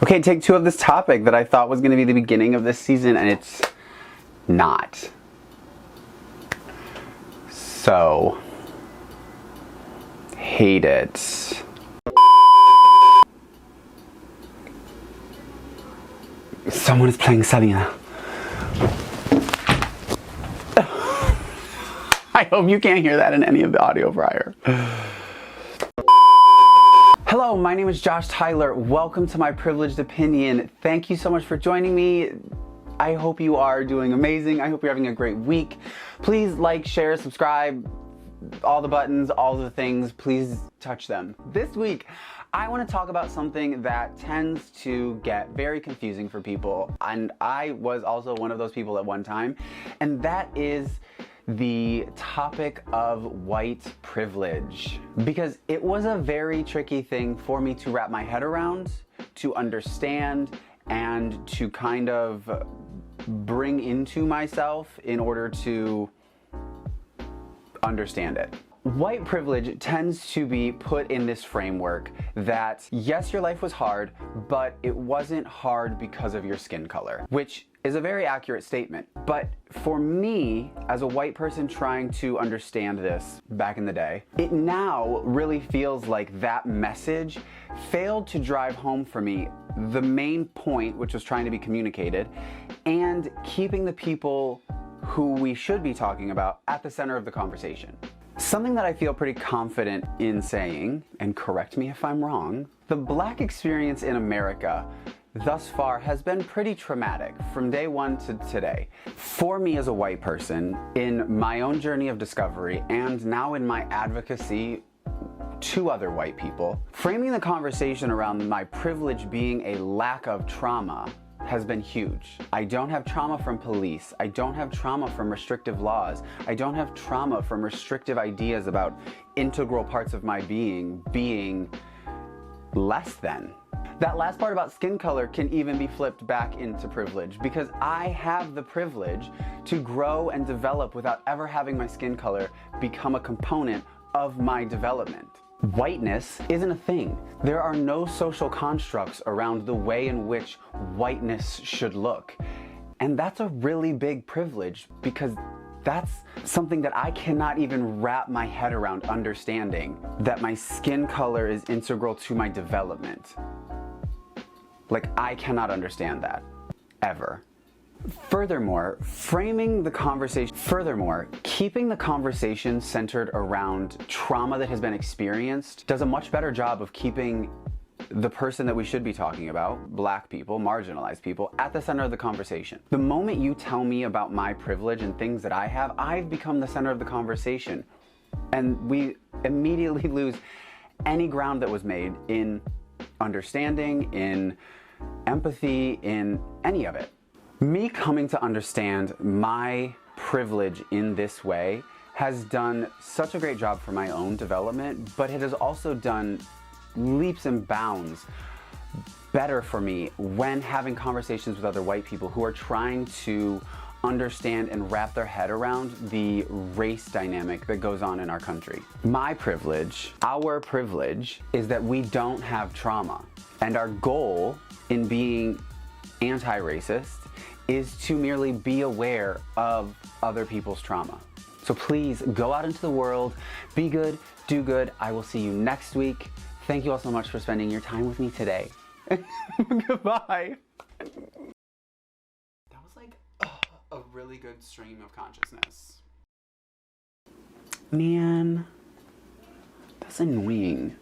Okay, take two of this topic that I thought was going to be the beginning of this season, and it's not. So, hate it. Someone is playing Selena. I hope you can't hear that in any of the audio prior. Hello, my name is Josh Tyler. Welcome to my privileged opinion. Thank you so much for joining me. I hope you are doing amazing. I hope you're having a great week. Please like, share, subscribe, all the buttons, all the things, please touch them. This week, I want to talk about something that tends to get very confusing for people. And I was also one of those people at one time. And that is the topic of white privilege, because it was a very tricky thing for me to wrap my head around, to understand, and to kind of bring into myself in order to understand it. White privilege tends to be put in this framework that, yes, your life was hard, but it wasn't hard because of your skin color, which is a very accurate statement. But for me, as a white person trying to understand this back in the day, it now really feels like that message failed to drive home for me the main point, which was trying to be communicated, and keeping the people who we should be talking about at the center of the conversation. Something that I feel pretty confident in saying, and correct me if I'm wrong, the Black experience in America thus far has been pretty traumatic from day one to today. For me as a white person, in my own journey of discovery and now in my advocacy to other white people, framing the conversation around my privilege being a lack of trauma has been huge. I don't have trauma from police. I don't have trauma from restrictive laws. I don't have trauma from restrictive ideas about integral parts of my being less than. That last part about skin color can even be flipped back into privilege, because I have the privilege to grow and develop without ever having my skin color become a component of my development. Whiteness isn't a thing. There are no social constructs around the way in which whiteness should look. And that's a really big privilege, because that's something that I cannot even wrap my head around, understanding that my skin color is integral to my development. Like, I cannot understand that, ever. Furthermore, keeping the conversation centered around trauma that has been experienced does a much better job of keeping the person that we should be talking about, Black people, marginalized people, at the center of the conversation. The moment you tell me about my privilege and things that I have, I've become the center of the conversation. And we immediately lose any ground that was made in understanding, in empathy, in any of it. Me coming to understand my privilege in this way has done such a great job for my own development, but it has also done leaps and bounds better for me when having conversations with other white people who are trying to understand and wrap their head around the race dynamic that goes on in our country. My privilege, our privilege, is that we don't have trauma. And our goal in being anti-racist is to merely be aware of other people's trauma. So please go out into the world, be good, do good. I will see you next week. Thank you all so much for spending your time with me today. Goodbye. That was like a really good stream of consciousness. Man, that's annoying.